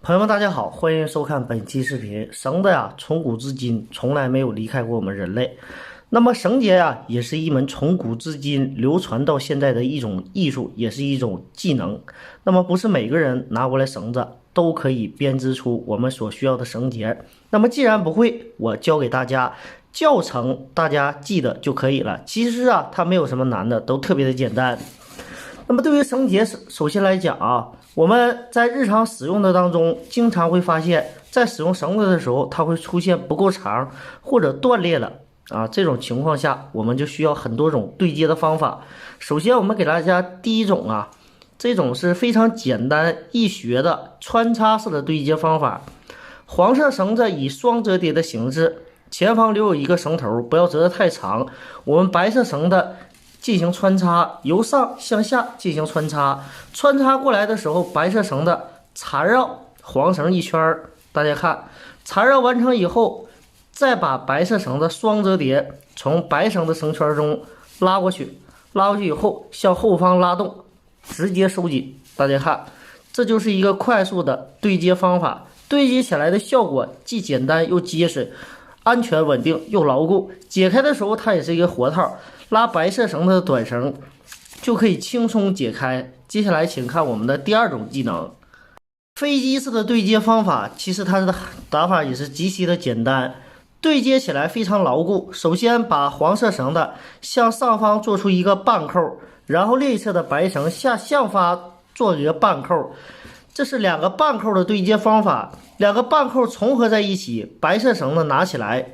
朋友们，大家好，欢迎收看本期视频。绳子呀，从古至今从来没有离开过我们人类。那么绳结呀，也是一门从古至今流传到现在的一种艺术，也是一种技能。那么不是每个人拿过来绳子都可以编织出我们所需要的绳结。那么既然不会，我教给大家教程，大家记得就可以了。其实啊，它没有什么难的，都特别的简单。那么对于绳结，首先来讲啊，我们在日常使用的当中，经常会发现，在使用绳子的时候，它会出现不够长或者断裂了啊。这种情况下，我们就需要很多种对接的方法。首先，我们给大家第一种啊，这种是非常简单易学的穿插式的对接方法。黄色绳子以双折叠的形式，前方留有一个绳头，不要折得太长。我们白色绳子进行穿插，由上向下进行穿插，穿插过来的时候，白色绳子缠绕黄绳一圈，大家看，缠绕完成以后，再把白色绳子双折叠，从白绳的绳圈中拉过去，拉过去以后向后方拉动，直接收紧。大家看，这就是一个快速的对接方法，对接起来的效果既简单又结实，安全稳定又牢固。解开的时候，它也是一个活套。拉白色绳子的短绳就可以轻松解开。接下来请看我们的第二种技能，飞机式的对接方法。其实它的打法也是极其的简单，对接起来非常牢固。首先把黄色绳子向上方做出一个半扣，然后另一侧的白绳向方做一个半扣，这是两个半扣的对接方法。两个半扣重合在一起，白色绳子拿起来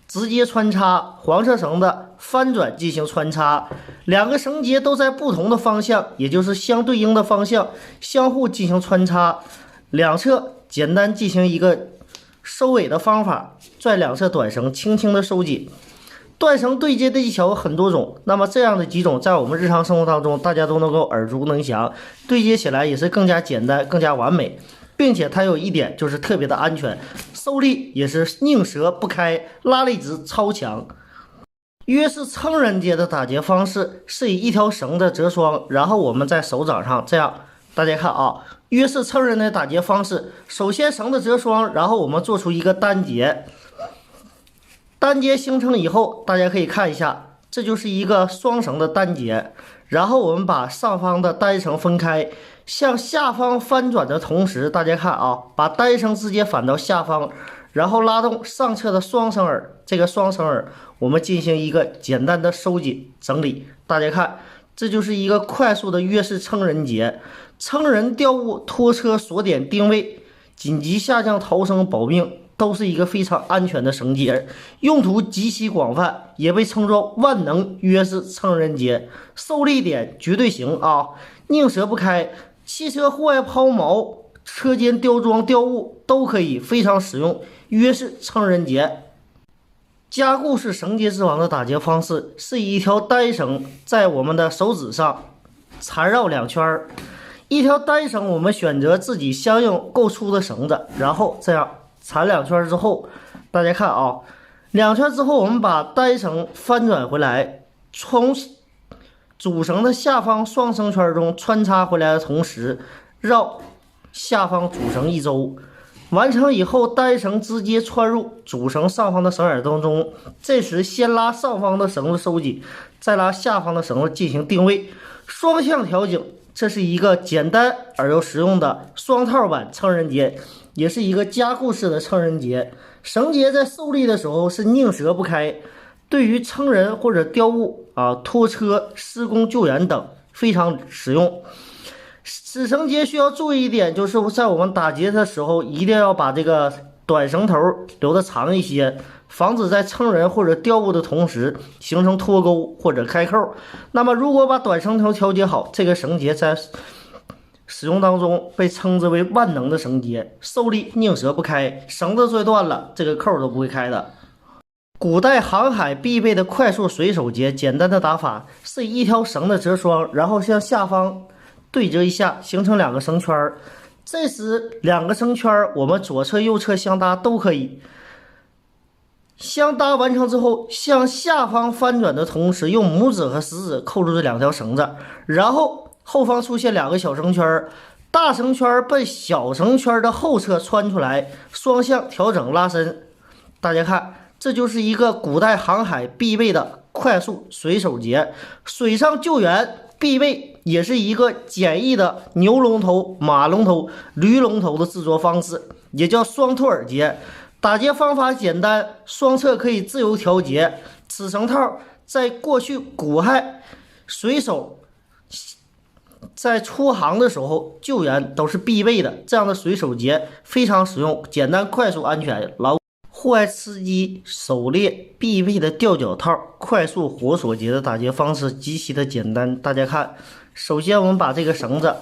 直接穿插，黄色绳子翻转进行穿插，两个绳结都在不同的方向，也就是相对应的方向相互进行穿插，两侧简单进行一个收尾的方法，拽两侧短绳轻轻的收紧。断绳对接的技巧有很多种，那么这样的几种在我们日常生活当中大家都能够耳熟能详，对接起来也是更加简单更加完美，并且它有一点就是特别的安全，收力也是拧折不开，拉力值超强。约式成人结的打结方式是以一条绳子折双，然后我们在手掌上这样，大家看啊，约式成人的打结方式，首先绳子折双，然后我们做出一个单结，单结形成以后，大家可以看一下，这就是一个双绳的单结。然后我们把上方的单绳分开，向下方翻转的同时，大家看啊，把单绳直接反到下方，然后拉动上侧的双绳耳，这个双绳耳我们进行一个简单的收紧整理。大家看，这就是一个快速的约式成人结，成人吊物、拖车、锁点、定位、紧急下降、逃生、保命，都是一个非常安全的绳结，用途极其广泛，也被称作万能约式成人结。受力点绝对行啊，拧折不开，汽车户外抛锚、车间吊装吊物都可以非常使用约式成人结。加固式绳结之王的打结方式是以一条单绳在我们的手指上缠绕两圈，一条单绳我们选择自己相应够粗的绳子，然后这样缠两圈之后，大家看啊，两圈之后我们把单绳翻转回来，从主绳的下方双绳圈中穿插回来的同时，绕下方主绳一周，完成以后，单绳直接穿入主绳上方的绳耳当中，这时先拉上方的绳子收紧，再拉下方的绳子进行定位，双向调整。这是一个简单而又实用的双套版成人结，也是一个加固式的成人结。绳结在受力的时候是拧折不开，对于成人或者吊物拖车、施工救援等非常实用。此绳结需要注意一点，就是在我们打结的时候，一定要把这个短绳头留得长一些，防止在成人或者吊物的同时形成脱钩或者开扣。那么如果把短绳头调节好，这个绳结在使用当中被称之为万能的绳结，受力拧折不开，绳子摔断了，这个扣都不会开的。古代航海必备的快速水手结，简单的打法是以一条绳子折双，然后向下方对折一下，形成两个绳圈，这时两个绳圈我们左侧右侧相搭都可以。相搭完成之后，向下方翻转的同时，用拇指和食指扣住这两条绳子，然后后方出现两个小绳圈，大绳圈奔小绳圈的后侧穿出来，双向调整拉伸。大家看，这就是一个古代航海必备的快速水手节，水上救援必备，也是一个简易的牛龙头、马龙头、驴龙头的制作方式，也叫双托尔结。打结方法简单，双侧可以自由调节。此绳套在过去古代水手在出航的时候救援都是必备的，这样的水手节非常实用，简单、快速、安全。户外吃鸡、狩猎必备的吊脚套，快速活锁结的打结方式极其的简单。大家看，首先我们把这个绳子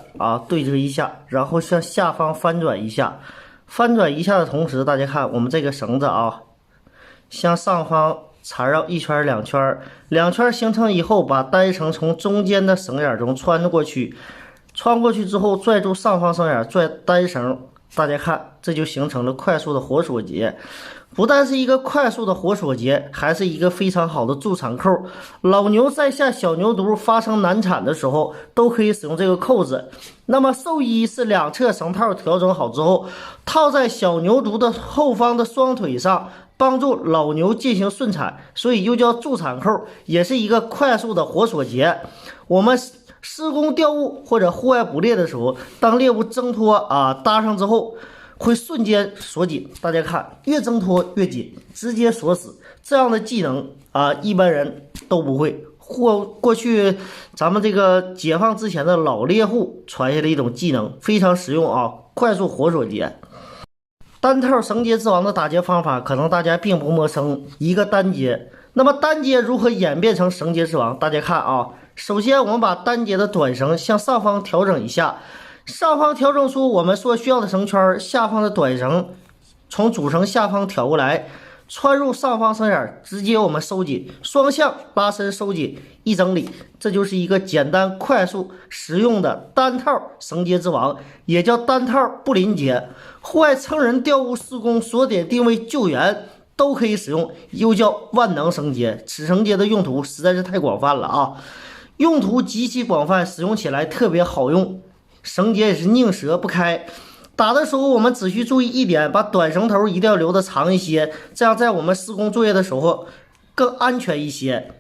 对折一下，然后向下方翻转一下。翻转一下的同时，大家看我们这个绳子向上方缠绕一圈两圈，两圈形成以后，把单绳从中间的绳眼中穿过去，穿过去之后拽住上方绳眼，拽单绳。大家看，这就形成了快速的活锁结。不但是一个快速的活锁结，还是一个非常好的助产扣。老牛在下小牛犊发生难产的时候，都可以使用这个扣子。那么兽医是两侧绳套调整好之后，套在小牛犊的后方的双腿上，帮助老牛进行顺产，所以又叫助产扣，也是一个快速的活锁结。我们施工钓物或者户外捕猎的时候，当猎物挣脱搭上之后，会瞬间锁紧。大家看，越挣脱越紧，直接锁死。这样的技能一般人都不会。过去咱们这个解放之前的老猎户传下的一种技能，非常实用快速活锁结。单套绳结之王的打结方法，可能大家并不陌生。一个单结，那么单结如何演变成绳结之王？大家看首先我们把单结的短绳向上方调整一下。上方调整出我们所需要的绳圈，下方的短绳从主绳下方挑过来，穿入上方绳眼，直接我们收紧，双向拉伸收紧，一整理。这就是一个简单、快速、实用的单套绳结之王，也叫单套布林结。户外成人钓物、施工、锁点定位、救援都可以使用，又叫万能绳结。此绳结的用途实在是太广泛了用途极其广泛，使用起来特别好用。绳结也是拧折不开，打的时候我们只需注意一点，把短绳头一定要留得长一些，这样在我们施工作业的时候更安全一些。